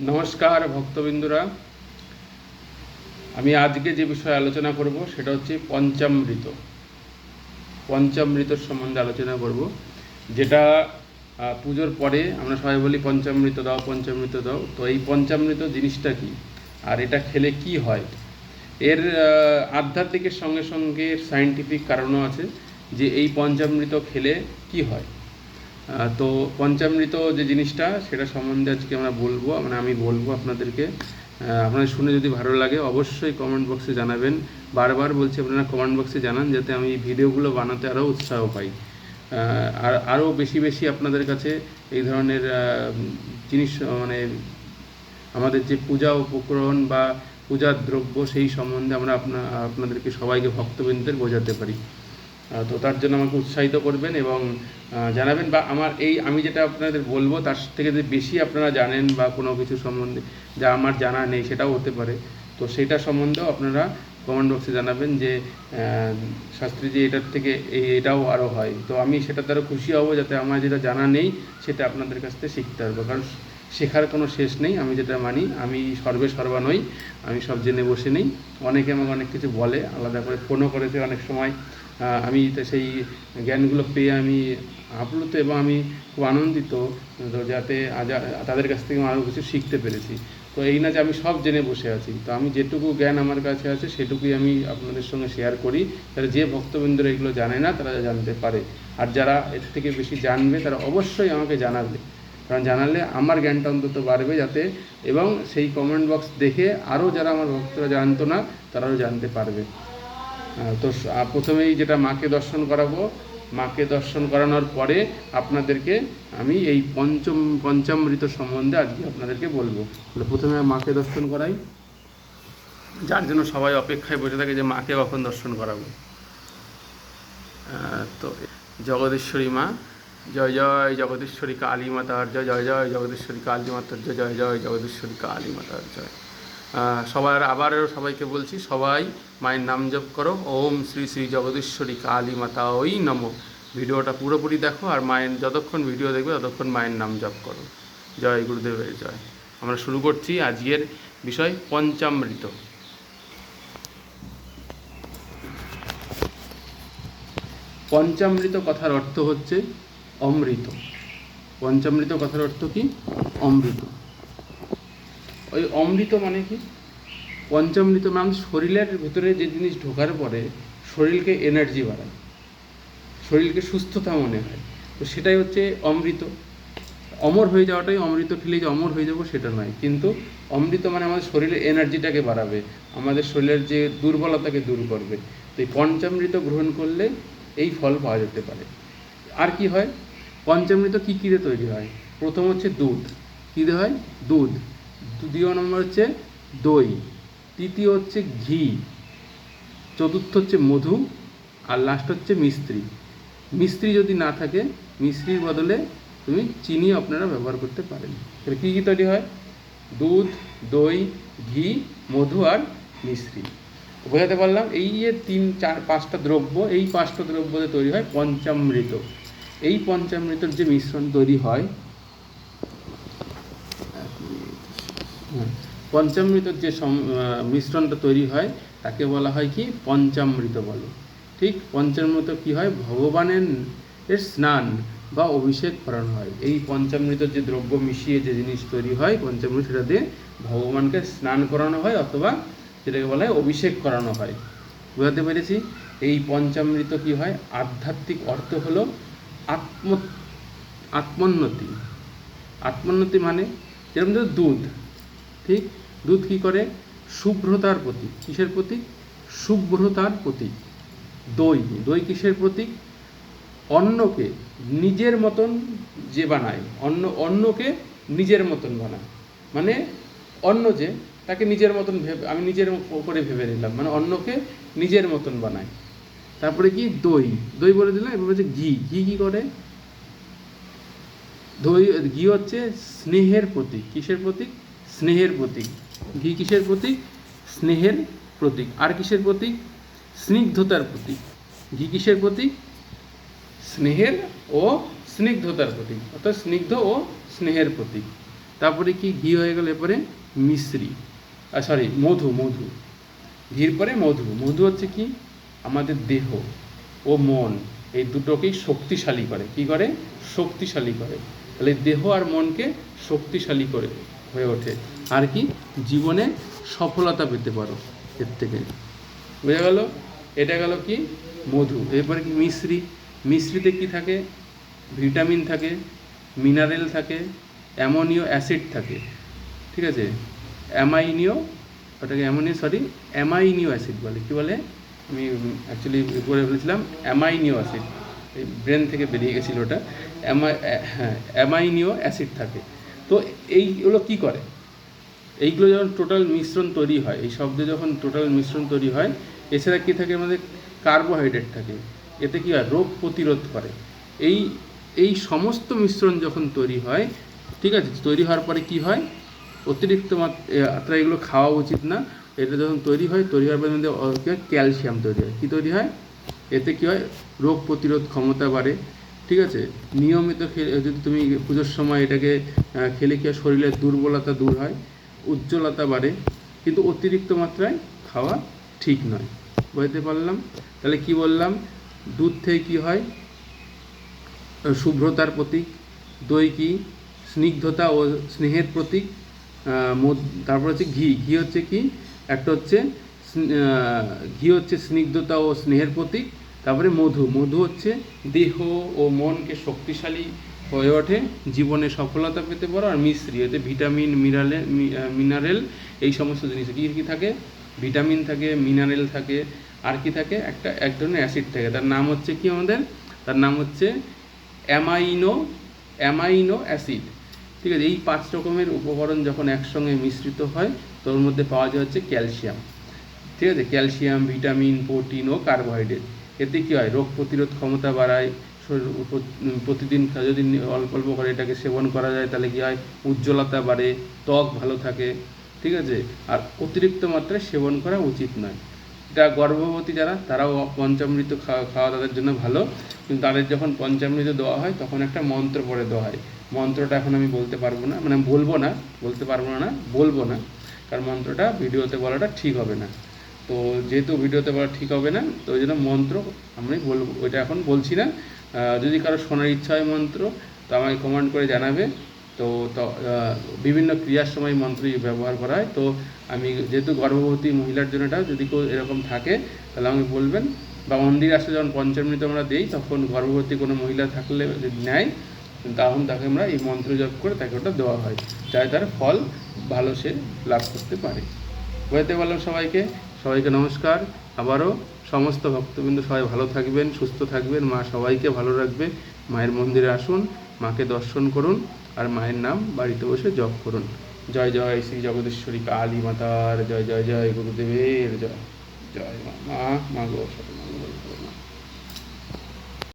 নমস্কার ভক্তবিন্দুরা, আমি আজকে যে বিষয়ে আলোচনা করব সেটা হচ্ছে পঞ্চামৃত। পঞ্চামৃতর সম্বন্ধে আলোচনা করব, যেটা পুজোর পরে আমরা সবাই বলি পঞ্চামৃত দাও, পঞ্চামৃত দাও। তো এই পঞ্চামৃত জিনিসটা কি, আর এটা খেলে কি হয়? এর আধ্যাত্মিকের সঙ্গে সঙ্গে সায়েন্টিফিক কারণও আছে যে এই পঞ্চামৃত খেলে কি হয়। তো পঞ্চামৃত যে জিনিসটা সেটা সম্বন্ধে আজকে আমরা বলবো, আমি বলবো আপনাদেরকে। আপনাদের শুনে যদি ভালো লাগে অবশ্যই কমেন্ট বক্সে জানাবেন। বারবার বলছি, আপনারা কমেন্ট বক্সে জানান যাতে আমি এই ভিডিওগুলো বানাতে আরও উৎসাহ পাই, আর আরও বেশি বেশি আপনাদের কাছে এই ধরনের জিনিস, আমাদের যে পূজা উপকরণ বা পূজার দ্রব্য সেই সম্বন্ধে আমরা আপনাদেরকে সবাইকে ভক্তবৃন্দের বোঝাতে পারি। তো তার জন্য আমাকে উৎসাহিত করবেন এবং জানাবেন, বা আমি যেটা আপনাদের বলবো তার থেকে যদি বেশি আপনারা জানেন বা কোনো কিছু সম্বন্ধে যা আমার জানা নেই সেটাও হতে পারে, তো সেটা সম্বন্ধেও আপনারা কমেন্ট বক্সে জানাবেন যে শাস্ত্রীজি এটার থেকে এটাও আরও হয়। তো আমি সেটাতে আরও খুশি হব, যাতে আমার যেটা জানা নেই সেটা আপনাদের কাছ থেকে শিখতে পারবো, কারণ শেখার কোনো শেষ নেই। আমি যেটা মানি, আমি সর্বা নই, আমি সব জেনে বসে নেই। অনেকে আমাকে অনেক কিছু বলে, আলাদা করে ফোনও করেছে অনেক সময়। আমি সেই জ্ঞানগুলো পেয়ে আমি আপ্লুত এবং আমি খুব আনন্দিত, তো যাতে তাদের কাছ থেকে আমি আরও কিছু শিখতে পেরেছি। তো এই না যে আমি সব জেনে বসে আছি, তো আমি যেটুকু জ্ঞান আমার কাছে আছে সেটুকুই আমি আপনাদের সঙ্গে শেয়ার করি, তারা যে ভক্তবৃন্দরা এগুলো জানে না তারা জানতে পারে। আর যারা এর থেকে বেশি জানবে তারা অবশ্যই আমাকে জানাবে, কারণ জানালে আমার জ্ঞানটা অন্তত বাড়বে যাতে, এবং সেই কমেন্ট বক্স দেখে আরও যারা আমার ভক্তরা জানতো না তারাও জানতে পারবে। তো প্রথমেই যেটা মাকে দর্শন করাবো, মাকে দর্শন করানোর পরে আপনাদেরকে আমি এই পঞ্চামৃত সম্বন্ধে আজকে আপনাদেরকে বলবো। প্রথমে মাকে দর্শন করাই, যার জন্য সবাই অপেক্ষায় বসে থাকে যে মাকে কখন দর্শন করাবো। তো জগদীশ্বরী মা, জয় জয় জগদীশ্বরী কালী মাতার জয়, জয় জয় জগদীশ্বরী কালী মাতার জয়, জয় জয় জগদীশ্বরী কালী মাতার জয়। আবারও সবাইকে বলছি, সবাই মায়ের নাম জপ করো, ওম শ্রী শ্রী জগদীশ্বরী কালী মাতা ওই নমঃ। ভিডিওটা পুরোপুরি দেখো, আর মায়ের যতক্ষণ ভিডিও দেখবে ততক্ষণ মায়ের নাম জপ করো। জয় গুরুদেবের জয়। আমরা শুরু করছি আজকের বিষয় পঞ্চামৃত। পঞ্চামৃত কথার অর্থ হচ্ছে অমৃত। পঞ্চামৃত কথার অর্থ কি? অমৃত। ওই অমৃত মানে কি? পঞ্চামৃত মানে শরীরের ভিতরে যে জিনিস ঢোকার পরে শরীরকে এনার্জি বাড়ায়, শরীরকে সুস্থতা মনে হয়, তো সেটাই হচ্ছে অমৃত। অমর হয়ে যাওয়াটাই অমৃত, খেলে যে অমর হয়ে যাবো সেটা নয়, কিন্তু অমৃত মানে আমাদের শরীরের এনার্জিটাকে বাড়াবে, আমাদের শরীরের যে দুর্বলতাকে দূর করবে। তো এই পঞ্চামৃত গ্রহণ করলে এই ফল পাওয়া যেতে পারে। আর কি হয়? পঞ্চামৃত কী কীরে তৈরি হয়? প্রথম হচ্ছে দুধ। কী দিয়ে হয়? দুধ। দ্বিতীয় নম্বর হচ্ছে দই। তৃতীয় হচ্ছে ঘি। চতুর্থ হচ্ছে মধু। আর লাস্ট হচ্ছে মিস্ত্রি। মিস্ত্রি যদি না থাকে, মিস্ত্রির বদলে তুমি চিনি আপনারা ব্যবহার করতে পারেন। তাহলে কী কী তৈরি হয়? দুধ, দই, ঘি, মধু আর মিস্ত্রি। বোঝাতে পারলাম? এই যে 3, 4, 5টা দ্রব্য, এই 5টা দ্রব্য দিয়ে তৈরি হয় পঞ্চামৃত। এই পঞ্চামৃতের যে মিশ্রণ তৈরি হয়, পঞ্চামৃতের যে মিশ্রণটা তৈরি হয় তাকে বলা হয় কি? পঞ্চামৃত বলে। ঠিক পঞ্চামৃত কি হয়? ভগবানের স্নান বা অভিষেক করানো হয়। এই পঞ্চামৃতের যে দ্রব্য মিশিয়ে যে জিনিস তৈরি হয় পঞ্চামৃত, সেটা দিয়ে ভগবানকে স্নান করানো হয়, অথবা যেটাকে বলা হয় অভিষেক করানো হয়। বুঝতে পেরেছি? এই পঞ্চামৃত কি হয়? আধ্যাত্মিক অর্থ হলো আত্মোন্নতি। আত্মোন্নতি মানে যেরকম দুধ, ঠিক দুধ কী করে? শুভ্রতার প্রতীক। কিসের প্রতীক? শুভ্রতার প্রতীক। দই, দই কিসের প্রতীক? অন্নকে নিজের মতন যে বানায়, অন্নকে নিজের মতন বানায়, মানে অন্ন যে তাকে নিজের মতন আমি নিজের করে ভেবে নিলাম, মানে অন্নকে নিজের মতন বানায়। তারপরে কি? দই। দই বলে দিলাম। এবার হচ্ছে ঘি। ঘি কী করে? ঘি হচ্ছে স্নেহের প্রতীক। কিসের প্রতীক? স্নেহের প্রতীক। ঘি কিসের প্রতীক? স্নেহের প্রতীক। আর কিসের প্রতীক? স্নিগ্ধতার প্রতীক। ঘি কিসের প্রতীক? স্নেহের ও স্নিগ্ধতার প্রতীক, অর্থাৎ স্নিগ্ধ ও স্নেহের প্রতীক। তারপরে কি ঘি হয়ে গেল, এরপরে মিশ্রি, মধু। ঘির পরে মধু। মধু হচ্ছে কি আমাদের দেহ ও মন এই দুটোকেই শক্তিশালী করে। কি করে? শক্তিশালী করে। তাহলে দেহ আর মনকে শক্তিশালী করে হয়ে ওঠে। আর কি জীবনে সফলতা পেতে পারো এর থেকে। বোঝা গেল? এটা গেল কি মধু। এরপরে কি মিশ্রি। মিশ্রিতে কি থাকে? ভিটামিন থাকে, মিনারেল থাকে, অ্যামোনিও অ্যাসিড থাকে। ঠিক আছে? অ্যামাইনিও অ্যাসিড বলে। কি বলে? আমি অ্যাকচুয়ালি করে বলেছিলাম অ্যামাইনিও অ্যাসিড, এই ব্রেন থেকে বেরিয়ে গেছিলো ওটা। অ্যামাইনিও অ্যাসিড থাকে। তো এইগুলো কি করে? এইগুলো যখন টোটাল মিশ্রণ তৈরি হয়, এই শব্দে যখন টোটাল মিশ্রণ তৈরি হয়, এছাড়া কী থাকে? আমাদের কার্বোহাইড্রেট থাকে। এতে কী হয়? রোগ প্রতিরোধ করে। এই সমস্ত মিশ্রণ যখন তৈরি হয়, ঠিক আছে, তৈরি হওয়ার পরে কি হয়? অতিরিক্ত মাত্রা এগুলো খাওয়া উচিত না। এটা যখন তৈরি হওয়ার পরে মধ্যে ক্যালসিয়াম তৈরি হয়। কী তৈরি হয়? এতে কী হয়? রোগ প্রতিরোধ ক্ষমতা বাড়ে। ঠিক আছে? নিয়মিত যদি তুমি পুজোর সময় এটাকে খেলে কি হয়? শরীরের দুর্বলতা দূর হয়, উজ্জ্বলতা বাড়ে, কিন্তু অতিরিক্ত মাত্রায় খাওয়া ঠিক নয়। বুঝতে পারলাম? তাহলে কি বললাম? দুধ থেকে কী হয়? শুভ্রতার প্রতীক। দই কি? স্নিগ্ধতা ও স্নেহের প্রতীক। তারপর হচ্ছে ঘি। ঘি হচ্ছে কি? একটা হচ্ছে ঘি হচ্ছে স্নিগ্ধতা ও স্নেহের প্রতীক। তারপরে মধু। মধু হচ্ছে দেহ ও মনকে শক্তিশালী হয়ে ওঠে, জীবনে সফলতা পেতে পারো। আর মিশ্রি, এতে ভিটামিন, মিনারেল এই সমস্ত জিনিস কী থাকে? ভিটামিন থাকে, মিনারেল থাকে, আর কি থাকে? এক ধরনের অ্যাসিড থাকে। তার নাম হচ্ছে কি আমাদের? তার নাম হচ্ছে অ্যামাইনো অ্যাসিড। ঠিক আছে? এই 5 রকমের উপকরণ যখন একসঙ্গে মিশ্রিত হয়, তোর মধ্যে পাওয়া যায় হচ্ছে ক্যালসিয়াম। ঠিক আছে? ক্যালসিয়াম, ভিটামিন, প্রোটিন ও কার্বোহাইড্রেট। এতে কী হয়? রোগ প্রতিরোধ ক্ষমতা বাড়ায়। প্রতিদিন যদি অল্প অল্প করে এটাকে সেবন করা যায়, তাহলে কী হয়? উজ্জ্বলতা বাড়ে, ত্বক ভালো থাকে। ঠিক আছে? আর অতিরিক্ত মাত্রায় সেবন করা উচিত নয়। এটা গর্ভবতী যারা, তারাও পঞ্চামৃত খাওয়া তাদের জন্য ভালো। কিন্তু তাদের যখন পঞ্চামৃত দেওয়া হয়, তখন একটা মন্ত্র পড়ে দেওয়া হয়। মন্ত্রটা এখন আমি বলতে পারবো না, মানে বলবো না, কারণ মন্ত্রটা ভিডিওতে বলাটা ঠিক হবে না। তো যেহেতু ভিডিওতে বলা ঠিক হবে না, তো ওই জন্য মন্ত্র আমি বলবো, ওইটা এখন বলছি না। যদি কারো শোনার ইচ্ছা হয় মন্ত্র, তো আমাকে কমেন্ট করে জানাবে। তো বিভিন্ন ক্রিয়ার সময় মন্ত্র ব্যবহার করা হয়। তো আমি যেহেতু গর্ভবতী মহিলার জন্য এটা, যদি কেউ এরকম থাকে তাহলে আমাকে বলবেন। বা মন্দিরে আসলে যখন পঞ্চামৃত আমরা দিই, তখন গর্ভবতী কোনো মহিলা থাকলে যদি নেয়, তখন তাকে আমরা এই মন্ত্র জপ করে তাকে ওটা দেওয়া হয়, যাতে তার ফল ভালো সে লাভ করতে পারে। বুঝতে পারলাম? সবাইকে নমস্কার। আবারও সমস্ত ভক্তবৃন্দ সবাই ভালো থাকবেন, সুস্থ থাকবেন। মা সবাইকে ভালো রাখবে। মায়ের মন্দিরে আসুন, মাকে দর্শন করুন, আর মায়ের নাম বাড়িতে বসে জপ করুন। জয় জয় শ্রী জগদীশ্বরী কালী মাতার জয়। জয় জয় গুরুদেবের জয়। জয় মা। মা গো।